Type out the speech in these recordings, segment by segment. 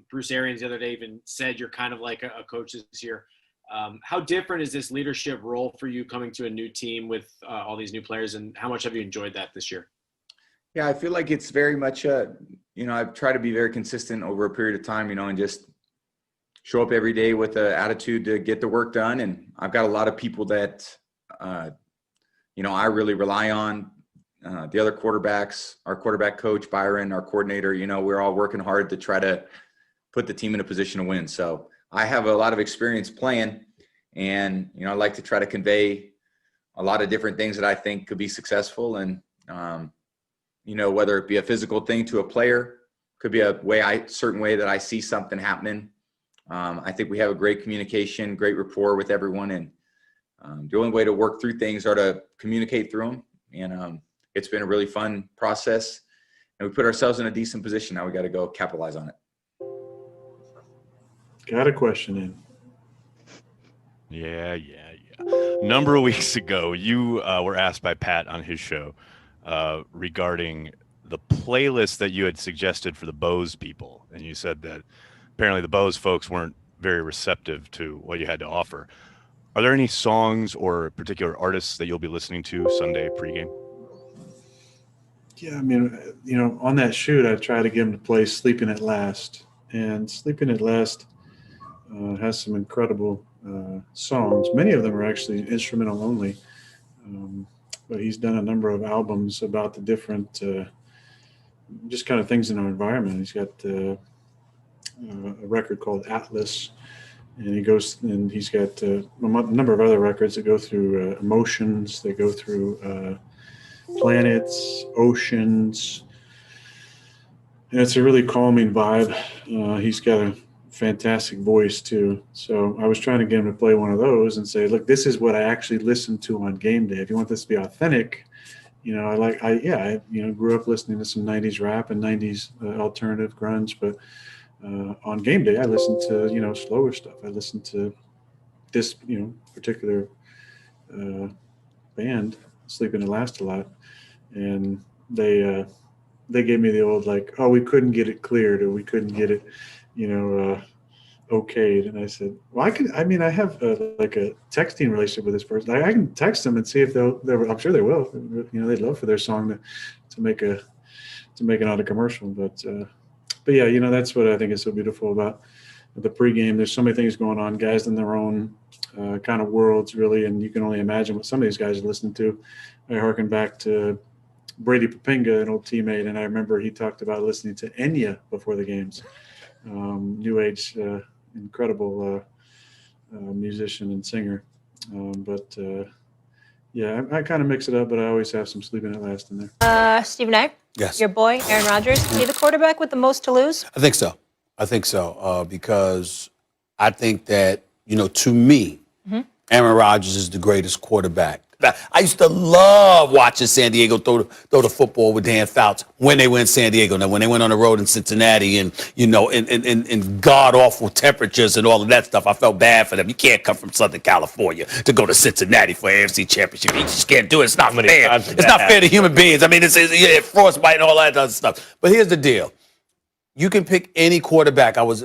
Bruce Arians the other day even said you're kind of like a coach this year. How different is this leadership role for you coming to a new team with all these new players, and how much have you enjoyed that this year? Yeah, I feel like it's very much, I've tried to be very consistent over a period of time, and just show up every day with the attitude to get the work done. And I've got a lot of people that, I really rely on. The other quarterbacks, our quarterback coach, Byron, our coordinator, we're all working hard to try to put the team in a position to win. So I have a lot of experience playing, and, I like to try to convey a lot of different things that I think could be successful. And, whether it be a physical thing to a player, could be a certain way that I see something happening. I think we have a great communication, great rapport with everyone. And the only way to work through things are to communicate through them. And it's been a really fun process. And we put ourselves in a decent position. Now we got to go capitalize on it. Got a question in. Yeah. A number of weeks ago, you were asked by Pat on his show regarding the playlist that you had suggested for the Bose people. And you said that apparently the Bose folks weren't very receptive to what you had to offer. Are there any songs or particular artists that you'll be listening to Sunday pregame? Yeah, I mean, on that shoot, I try to get him to play Sleeping at Last. And Sleeping at Last has some incredible songs. Many of them are actually instrumental only. But he's done a number of albums about the different just kind of things in our environment. He's got a record called Atlas, and he's got a number of other records that go through emotions, they go through planets, oceans, and it's a really calming vibe. He's got a fantastic voice too. So I was trying to get him to play one of those and say, look, this is what I actually listen to on game day. If you want this to be authentic, I grew up listening to some 90s rap and 90s alternative grunge, but on game day, I listen to, slower stuff. I listen to this, particular band, Sleeping at Last, a lot. And they gave me the old, we couldn't get it cleared, or we couldn't get it, okayed. And I said, well, I have a texting relationship with this person. I can text them and see if they'll, I'm sure they will, they'd love for their song to make it on a commercial. But yeah, that's what I think is so beautiful about the pregame. There's so many things going on, guys in their own kind of worlds, really, and you can only imagine what some of these guys are listening to. I harken back to Brady Papinga, an old teammate, and I remember he talked about listening to Enya before the games. New age, incredible musician and singer. Yeah, I kind of mix it up, but I always have some Sleeping at Last in there. Stephen A. Yes. Your boy, Aaron Rodgers. Is he the quarterback with the most to lose? I think so. Because I think that, to me, Aaron Rodgers is the greatest quarterback. I used to love watching San Diego throw the football with Dan Fouts when they went in San Diego. Now, when they went on the road in Cincinnati and, in god-awful temperatures and all of that stuff, I felt bad for them. You can't come from Southern California to go to Cincinnati for an AFC championship. You just can't do it. It's not fair. It's not fair to human beings. I mean, it's frostbite and all that other stuff. But here's the deal. You can pick any quarterback. I was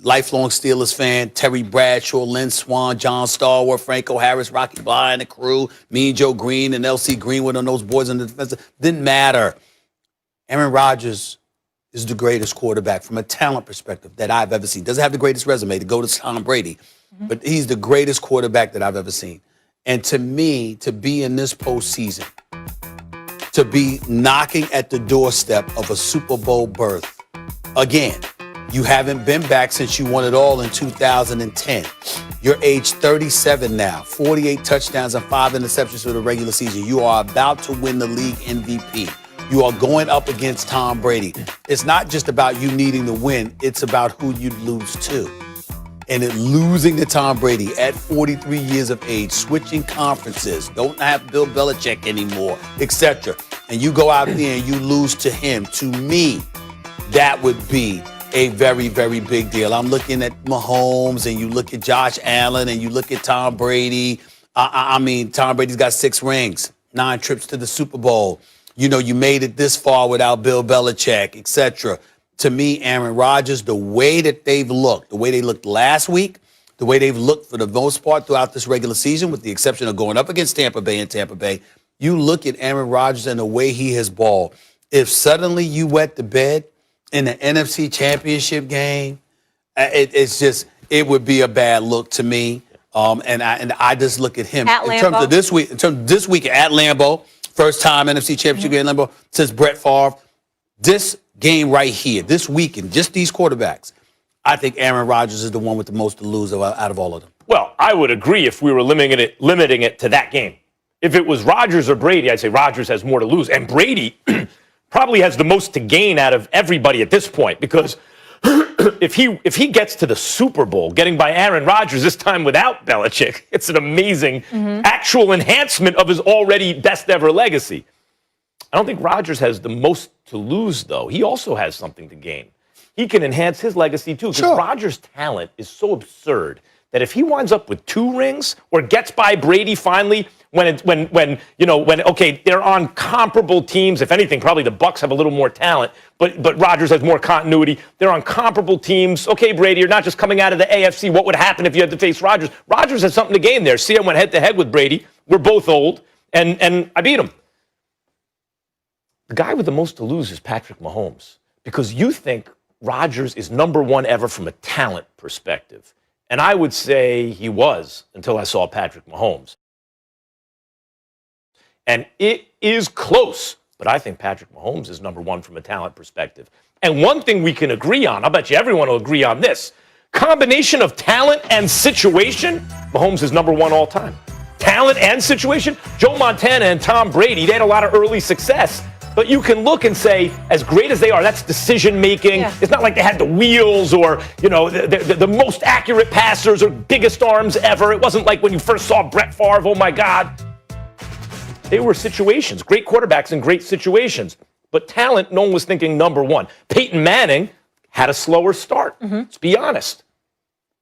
lifelong Steelers fan. Terry Bradshaw, Lynn Swann, John Stallworth, Franco Harris, Rocky Bly and the crew, me and Joe Green and L.C. Greenwood on those boys in the defense. Didn't matter. Aaron Rodgers is the greatest quarterback from a talent perspective that I've ever seen. Doesn't have the greatest resume to go to Tom Brady, but he's the greatest quarterback that I've ever seen. And to me, to be in this postseason, to be knocking at the doorstep of a Super Bowl berth, again, you haven't been back since you won it all in 2010. You're age 37 now, 48 touchdowns and 5 interceptions for the regular season. You are about to win the league MVP. You are going up against Tom Brady. It's not just about you needing to win. It's about who you lose to. And losing to Tom Brady at 43 years of age, switching conferences, don't have Bill Belichick anymore, etc. And you go out there and you lose to him. To me, that would be a very, very big deal. I'm looking at Mahomes, and you look at Josh Allen, and you look at Tom Brady. I mean, Tom Brady's got 6 rings, 9 trips to the Super Bowl. You made it this far without Bill Belichick, etc. to me, Aaron Rodgers, the way that they've looked, the way they looked last week, the way they've looked for the most part throughout this regular season, with the exception of going up against Tampa Bay and Tampa Bay, you look at Aaron Rodgers and the way he has balled. If suddenly you wet the bed in the NFC Championship game, it would be a bad look to me. And I just look at him At in terms of this week. In terms of this week at Lambeau, first time NFC Championship game at Lambeau since Brett Favre. This game right here, this weekend, just these quarterbacks, I think Aaron Rodgers is the one with the most to lose out of all of them. Well, I would agree if we were limiting it to that game. If it was Rodgers or Brady, I'd say Rodgers has more to lose. And Brady probably has the most to gain out of everybody at this point, because if he gets to the Super Bowl, getting by Aaron Rodgers this time without Belichick, it's an amazing actual enhancement of his already best ever legacy. I don't think Rodgers has the most to lose, though. He also has something to gain. He can enhance his legacy, too, because Rodgers' talent is so absurd that if he winds up with 2 rings or gets by Brady finally, when they're on comparable teams. If anything, probably the Bucs have a little more talent, but Rodgers has more continuity. They're on comparable teams. Okay, Brady, you're not just coming out of the AFC. What would happen if you had to face Rodgers? Rodgers has something to gain there. See, I went head to head with Brady. We're both old, and I beat him. The guy with the most to lose is Patrick Mahomes, because you think Rodgers is number 1 ever from a talent perspective. And I would say he was until I saw Patrick Mahomes. And it is close, but I think Patrick Mahomes is number 1 from a talent perspective. And one thing we can agree on, I'll bet you everyone will agree on this, combination of talent and situation, Mahomes is number 1 all time. Talent and situation, Joe Montana and Tom Brady, they had a lot of early success. But you can look and say, as great as they are, that's decision-making. Yeah. It's not like they had the wheels or, the most accurate passers or biggest arms ever. It wasn't like when you first saw Brett Favre, oh, my God. They were situations, great quarterbacks in great situations. But talent, no one was thinking number 1. Peyton Manning had a slower start, let's be honest.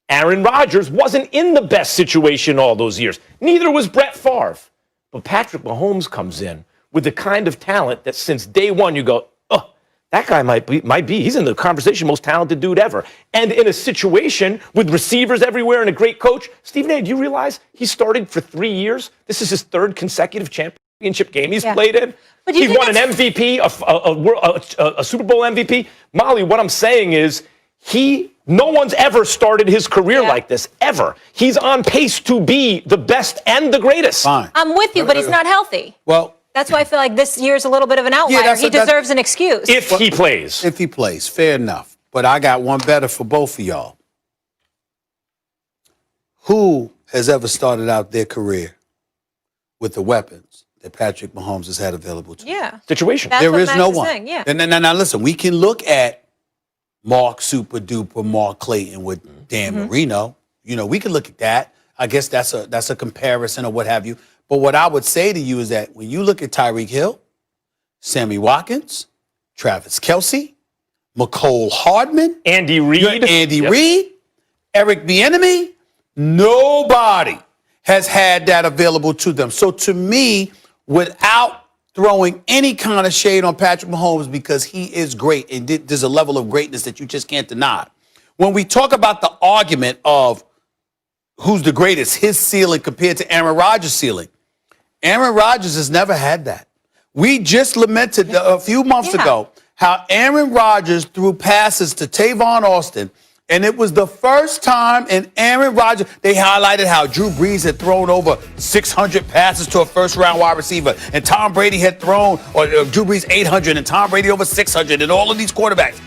Aaron Rodgers wasn't in the best situation all those years. Neither was Brett Favre. But Patrick Mahomes comes in with the kind of talent that since day one you go, oh, that guy might be. He's in the conversation, most talented dude ever. And in a situation with receivers everywhere and a great coach, Stephen A., do you realize he started for 3 years? This is his 3rd consecutive championship game he's played in. But he's won an MVP, a Super Bowl MVP. Molly, what I'm saying is no one's ever started his career like this, ever. He's on pace to be the best and the greatest. Fine. I'm with you, but he's not healthy. Well, that's why I feel like this year's a little bit of an outlier. He deserves an excuse. If he plays. If he plays, fair enough. But I got one better for both of y'all. Who has ever started out their career with the weapons that Patrick Mahomes has had available to him? Yeah. Situation. That's there what is Max no is one. saying, yeah. Now, listen, we can look at Mark Super Duper, Mark Clayton with Dan Marino. We can look at that. I guess that's a comparison or what have you. But what I would say to you is that when you look at Tyreek Hill, Sammy Watkins, Travis Kelce, McCole Hardman, Andy Reid, Reid, Eric Bieniemy, nobody has had that available to them. So to me, without throwing any kind of shade on Patrick Mahomes, because he is great and there's a level of greatness that you just can't deny. When we talk about the argument of who's the greatest, his ceiling compared to Aaron Rodgers' ceiling, Aaron Rodgers has never had that. We just lamented a few months ago how Aaron Rodgers threw passes to Tavon Austin, and it was the first time in Aaron Rodgers, they highlighted how Drew Brees had thrown over 600 passes to a first-round wide receiver, and Tom Brady had thrown, or Drew Brees 800, and Tom Brady over 600, and all of these quarterbacks.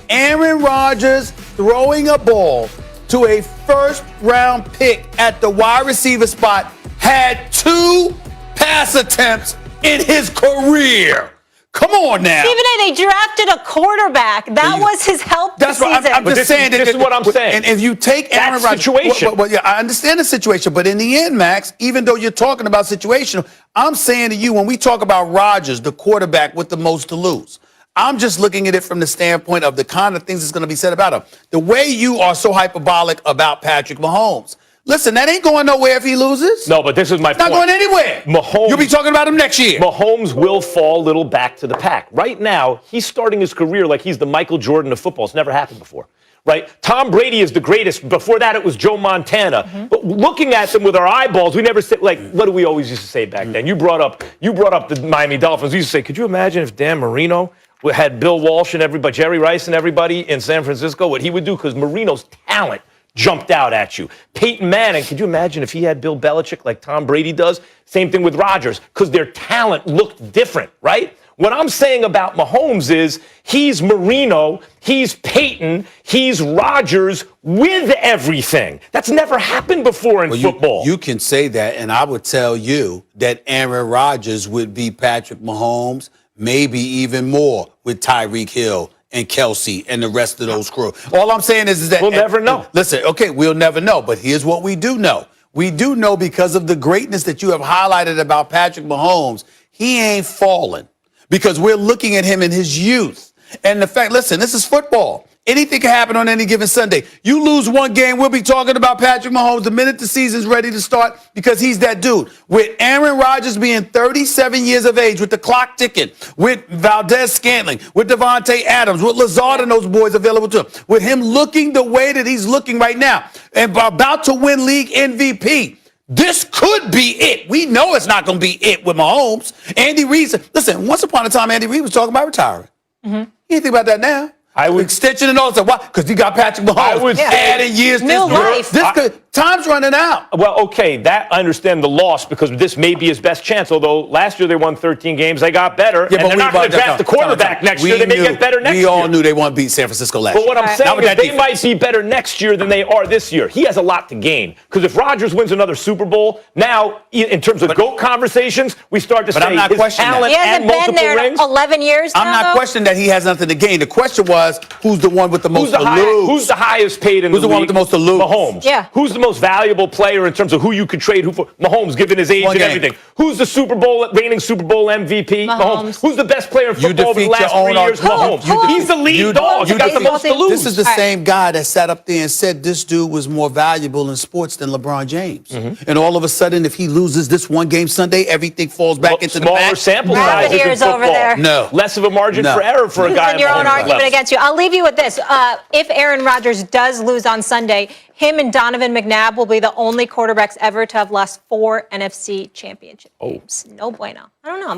Aaron Rodgers throwing a ball to a first-round pick at the wide receiver spot had 2 pass attempts in his career. Come on now. Stephen A., they drafted a quarterback. That was his help this season. I'm just saying. This is what I'm saying. And if you take Aaron Rodgers, situation. Well, yeah, I understand the situation, but in the end, Max, even though you're talking about situational, I'm saying to you, when we talk about Rodgers, the quarterback with the most to lose, I'm just looking at it from the standpoint of the kind of things that's going to be said about him. The way you are so hyperbolic about Patrick Mahomes, Listen, that ain't going nowhere if he loses. No, but this is my It's not point. going anywhere. Mahomes, You'll be talking about him next year. Mahomes will fall a little back to the pack. Right now, he's starting his career like he's the Michael Jordan of football. It's never happened before. Right? Tom Brady is the greatest. Before that, it was Joe Montana. But looking at them with our eyeballs, we never said, like, what do we always used to say back then? You brought up the Miami Dolphins. We used to say, could you imagine if Dan Marino had Bill Walsh and everybody, Jerry Rice and everybody in San Francisco, what he would do? Because Marino's talent jumped out at you. Peyton Manning, could you imagine if he had Bill Belichick like Tom Brady does? Same thing with Rodgers, because their talent looked different, right? What I'm saying about Mahomes is he's Marino, he's Peyton, he's Rodgers with everything. That's never happened before in football. You can say that, and I would tell you that Aaron Rodgers would be Patrick Mahomes, maybe even more with Tyreek Hill and Kelsey and the rest of those crew. All I'm saying is that we'll never know. Listen, okay, we'll never know, but here's what we do know. We do know, because of the greatness that you have highlighted about Patrick Mahomes, he ain't fallen, because we're looking at him in his youth. And the fact, listen, this is football. Anything can happen on any given Sunday. You lose one game, we'll be talking about Patrick Mahomes the minute the season's ready to start, because he's that dude. With Aaron Rodgers being 37 years of age, with the clock ticking, with Valdez-Scantling, with Devontae Adams, with Lazard and those boys available to him, with him looking the way that he's looking right now, and about to win league MVP. This could be it. We know it's not going to be it with Mahomes. Andy Reid, listen, once upon a time, Andy Reid was talking about retiring. You ain't think about that now. I would extension and all that. Why? Because you got Patrick Mahomes. I would adding years. New life. Time's running out. Well, okay, that I understand the loss, because this may be his best chance. Although last year they won 13 games, they got better. Yeah, and they're not going to draft the quarterback next year. They may get better next year. We all knew they wouldn't beat San Francisco last year. But what I'm saying is they might be better next year than they are this year. He has a lot to gain, because if Rodgers wins another Super Bowl, now in terms of GOAT conversations, we start to say I'm not his questioning talent He hasn't and been multiple there rings. 11 years now, I'm not though? questioning that he has nothing to gain. The question was, who's the one with the most to lose? Who's the highest paid in Who's the one with the most to lose? Mahomes. Yeah. Who's the most valuable player in terms of who you could trade who for? Mahomes, given his age One and game. everything. Who's the reigning Super Bowl MVP? Mahomes. Who's the best player in You football over the defeat last your 3 own years? argument. Mahomes. He's the lead dog. You got the most to lose. This is the All right. same guy that sat up there and said this dude was more valuable in sports than LeBron James. And all of a sudden, if he loses this one game Sunday, everything falls back into the Smaller back. sample sizes in Ears football. over there. No. Less of a margin No. for error for a guy. Using your at own Mahomes' argument level. against you. I'll leave you with this. If Aaron Rodgers does lose on Sunday, him and Donovan McNabb will be the only quarterbacks ever to have lost 4 NFC championship games. No bueno. I don't know.